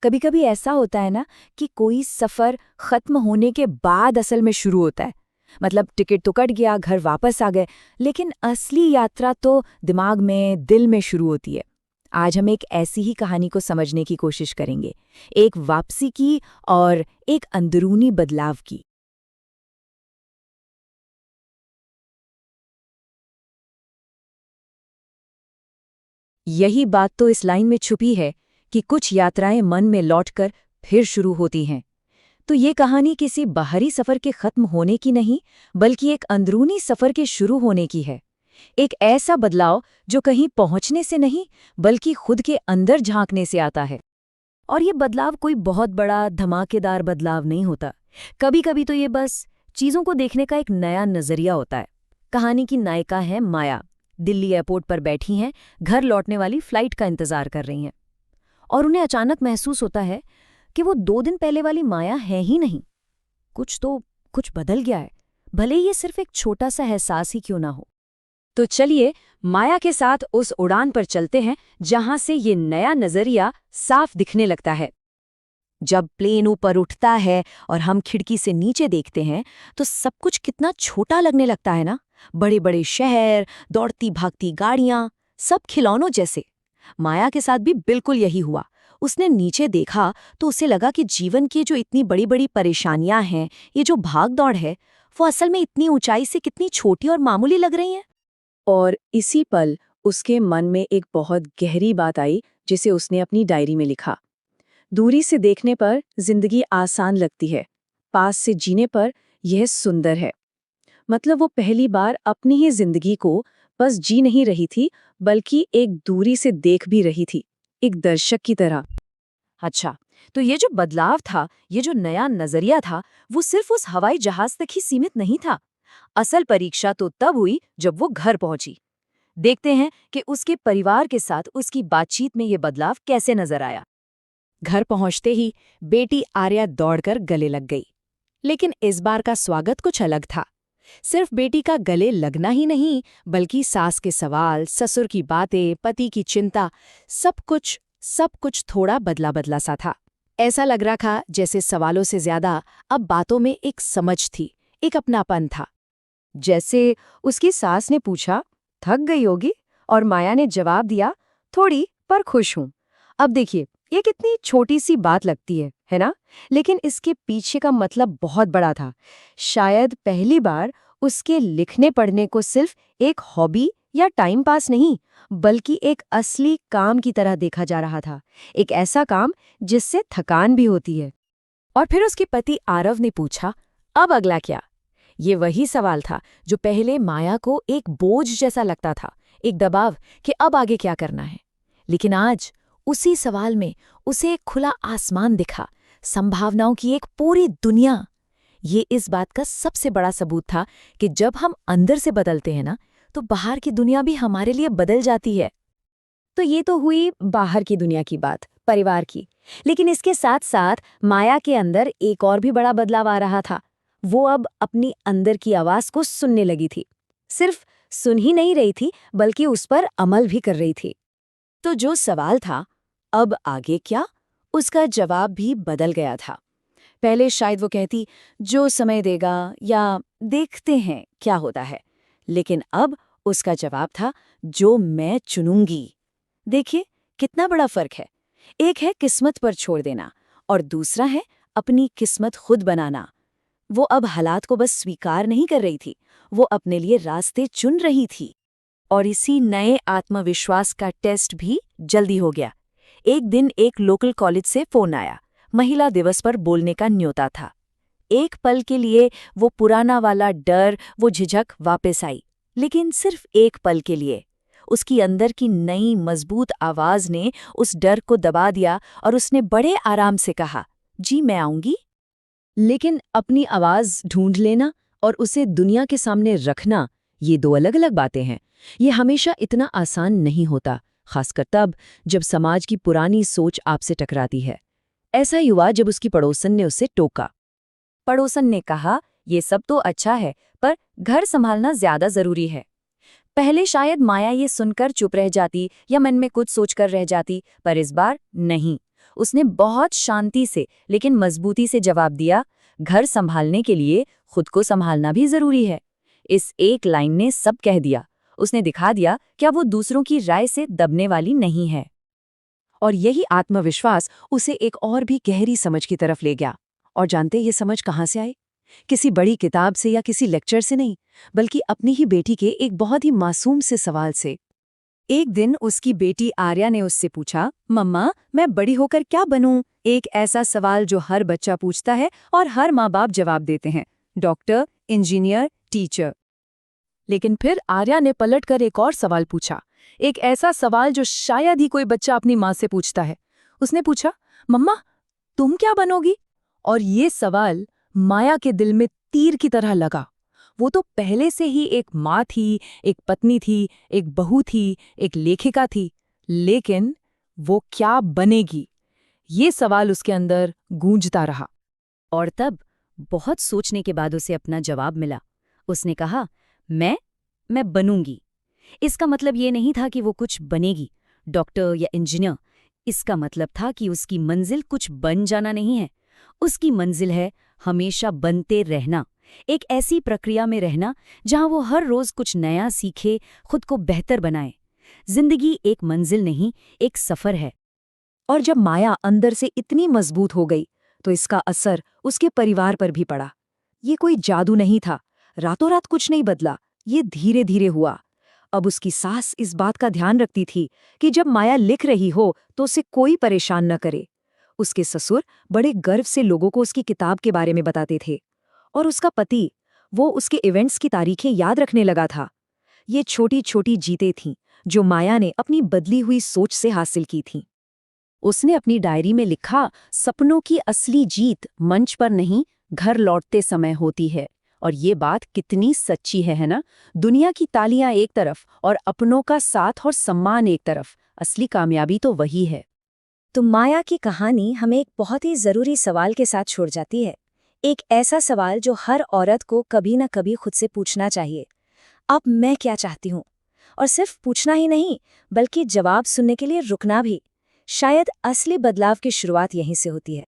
कभी कभी ऐसा होता है ना कि कोई सफर खत्म होने के बाद असल में शुरू होता है। मतलब टिकट तो कट गया, घर वापस आ गए, लेकिन असली यात्रा तो दिमाग में, दिल में शुरू होती है। आज हम एक ऐसी ही कहानी को समझने की कोशिश करेंगे, एक वापसी की और एक अंदरूनी बदलाव की। यही बात तो इस लाइन में छुपी है कि कुछ यात्राएं मन में लौटकर फिर शुरू होती हैं। तो ये कहानी किसी बाहरी सफर के खत्म होने की नहीं, बल्कि एक अंदरूनी सफर के शुरू होने की है। एक ऐसा बदलाव जो कहीं पहुंचने से नहीं, बल्कि खुद के अंदर झांकने से आता है। और ये बदलाव कोई बहुत बड़ा धमाकेदार बदलाव नहीं होता। कभी कभी तो ये बस चीजों को देखने का एक नया नजरिया होता है। कहानी की नायिका है माया। दिल्ली एयरपोर्ट पर बैठी हैं, घर लौटने वाली फ्लाइट का इंतजार कर रही हैं। और उन्हें अचानक महसूस होता है कि वो 2 दिन पहले वाली माया है ही नहीं। कुछ बदल गया है, भले ही ये सिर्फ एक छोटा सा एहसास ही क्यों ना हो। तो चलिए माया के साथ उस उड़ान पर चलते हैं जहां से ये नया नजरिया साफ दिखने लगता है। जब प्लेन ऊपर उठता है और हम खिड़की से नीचे देखते हैं तो सब कुछ कितना छोटा लगने लगता है ना। बड़े बड़े शहर, दौड़ती भागती गाड़ियां, सब खिलौनों जैसे। माया के साथ भी बिल्कुल यही हुआ। उसने नीचे देखा तो उसे लगा कि जीवन की जो इतनी बड़ी बड़ी परेशानियां हैं, ये जो भाग दौड़ है, वो असल में इतनी ऊंचाई से कितनी छोटी और मामूली लग रही हैं। और इसी पल उसके मन में एक बहुत गहरी बात आई, जिसे उसने अपनी डायरी में लिखा। दूरी से देखने पर जिंदगी आसान लगती है, पास से जीने पर यह सुंदर है। मतलब वो पहली बार अपनी ही जिंदगी को बस जी नहीं रही थी, बल्कि एक दूरी से देख भी रही थी, एक दर्शक की तरह। अच्छा, तो ये जो बदलाव था, ये जो नया नजरिया था, वो सिर्फ उस हवाई जहाज तक ही सीमित नहीं था। असल परीक्षा तो तब हुई जब वो घर पहुंची। देखते हैं कि उसके परिवार के साथ उसकी बातचीत में ये बदलाव कैसे नजर आया। घर पहुंचते ही बेटी आर्या दौड़कर गले लग गई। लेकिन इस बार का स्वागत कुछ अलग था। सिर्फ बेटी का गले लगना ही नहीं, बल्कि सास के सवाल, ससुर की बातें, पति की चिंता, सब कुछ थोड़ा बदला बदला सा था। ऐसा लग रहा था जैसे सवालों से ज्यादा अब बातों में एक समझ थी, एक अपनापन था। जैसे उसकी सास ने पूछा, थक गई होगी? और माया ने जवाब दिया, थोड़ी, पर खुश हूं। अब देखिए, ये कितनी छोटी सी बात लगती है ना? लेकिन इसके पीछे का मतलब बहुत बड़ा था। शायद पहली बार उसके लिखने पढ़ने को सिर्फ एक हॉबी या टाइम पास नहीं, बल्कि एक असली काम की तरह देखा जा रहा था। एक ऐसा काम जिससे थकान भी होती है। और फिर उसके पति आरव ने पूछा, अब अगला क्या? ये वही सवाल था जो पहले माया को एक बोझ जैसा लगता था, एक दबाव कि अब आगे क्या करना है। लेकिन आज उसी सवाल में उसे एक खुला आसमान दिखा, संभावनाओं की एक पूरी दुनिया। ये इस बात का सबसे बड़ा सबूत था कि जब हम अंदर से बदलते हैं ना, तो बाहर की दुनिया भी हमारे लिए बदल जाती है। तो ये तो हुई बाहर की दुनिया की बात, परिवार की। लेकिन इसके साथ साथ माया के अंदर एक और भी बड़ा बदलाव आ रहा था। वो अब अपनी अंदर की आवाज को सुनने लगी थी। सिर्फ सुन ही नहीं रही थी, बल्कि उस पर अमल भी कर रही थी। तो जो सवाल था, अब आगे क्या, उसका जवाब भी बदल गया था। पहले शायद वो कहती, जो समय देगा, या देखते हैं क्या होता है। लेकिन अब उसका जवाब था, जो मैं चुनूंगी। देखिए कितना बड़ा फर्क है। एक है किस्मत पर छोड़ देना, और दूसरा है अपनी किस्मत खुद बनाना। वो अब हालात को बस स्वीकार नहीं कर रही थी, वो अपने लिए रास्ते चुन रही थी। और इसी नए आत्मविश्वास का टेस्ट भी जल्दी हो गया। एक दिन एक लोकल कॉलेज से फोन आया। महिला दिवस पर बोलने का न्योता था। एक पल के लिए वो पुराना वाला डर, वो झिझक वापस आई, लेकिन सिर्फ एक पल के लिए। उसकी अंदर की नई मजबूत आवाज ने उस डर को दबा दिया और उसने बड़े आराम से कहा, जी मैं आऊंगी। लेकिन अपनी आवाज ढूंढ लेना और उसे दुनिया के सामने रखना, ये दो अलग अलग बातें हैं। ये हमेशा इतना आसान नहीं होता, खासकर तब जब समाज की पुरानी सोच आपसे टकराती है। ऐसा ही हुआ जब उसकी पड़ोसन ने उसे टोका। पड़ोसन ने कहा, ये सब तो अच्छा है, पर घर संभालना ज्यादा जरूरी है। पहले शायद माया ये सुनकर चुप रह जाती या मन में कुछ सोचकर रह जाती, पर इस बार नहीं। उसने बहुत शांति से लेकिन मजबूती से जवाब दिया, घर संभालने के लिए खुद को संभालना भी जरूरी है। इस एक लाइन ने सब कह दिया। उसने दिखा दिया क्या वो दूसरों की राय से दबने वाली नहीं है। और यही आत्मविश्वास उसे एक और भी गहरी समझ की तरफ ले गया। और जानते ये समझ कहाँ से आई? किसी बड़ी किताब से या किसी लेक्चर से नहीं, बल्कि अपनी ही बेटी के एक बहुत ही मासूम से सवाल से। एक दिन उसकी बेटी आर्या ने उससे पूछा, मम्मा मैं बड़ी होकर क्या बनूं? एक ऐसा सवाल जो हर बच्चा पूछता है और हर माँ बाप जवाब देते हैं, डॉक्टर, इंजीनियर, टीचर। लेकिन फिर आर्या ने पलटकर एक और सवाल पूछा, एक ऐसा सवाल जो शायद ही कोई बच्चा अपनी माँ से पूछता है। उसने पूछा, मम्मा तुम क्या बनोगी? और ये सवाल माया के दिल में तीर की तरह लगा। वो तो पहले से ही एक माँ थी, एक पत्नी थी, एक बहू थी, एक लेखिका थी, लेकिन वो क्या बनेगी, ये सवाल उसके अंदर गूंजता रहा। और तब बहुत सोचने के बाद उसे अपना जवाब मिला। उसने कहा, मैं बनूंगी। इसका मतलब ये नहीं था कि वो कुछ बनेगी, डॉक्टर या इंजीनियर। इसका मतलब था कि उसकी मंजिल कुछ बन जाना नहीं है। उसकी मंजिल है हमेशा बनते रहना, एक ऐसी प्रक्रिया में रहना जहां वो हर रोज कुछ नया सीखे, खुद को बेहतर बनाए। जिंदगी एक मंजिल नहीं, एक सफर है। और जब माया अंदर से इतनी मजबूत हो गई तो इसका असर उसके परिवार पर भी पड़ा। ये कोई जादू नहीं था, रातों रात कुछ नहीं बदला, ये धीरे धीरे हुआ। अब उसकी सास इस बात का ध्यान रखती थी कि जब माया लिख रही हो तो उसे कोई परेशान न करे। उसके ससुर बड़े गर्व से लोगों को उसकी किताब के बारे में बताते थे। और उसका पति, वो उसके इवेंट्स की तारीखें याद रखने लगा था। ये छोटी छोटी जीतें थीं जो माया ने अपनी बदली हुई सोच से हासिल की थीं। उसने अपनी डायरी में लिखा, सपनों की असली जीत मंच पर नहीं, घर लौटते समय होती है। और ये बात कितनी सच्ची है ना? दुनिया की तालियां एक तरफ और अपनों का साथ और सम्मान एक तरफ, असली कामयाबी तो वही है। तो माया की कहानी हमें एक बहुत ही जरूरी सवाल के साथ छोड़ जाती है। एक ऐसा सवाल जो हर औरत को कभी न कभी खुद से पूछना चाहिए, अब मैं क्या चाहती हूँ? और सिर्फ पूछना ही नहीं, बल्कि जवाब सुनने के लिए रुकना भी। शायद असली बदलाव की शुरुआत यहीं से होती है।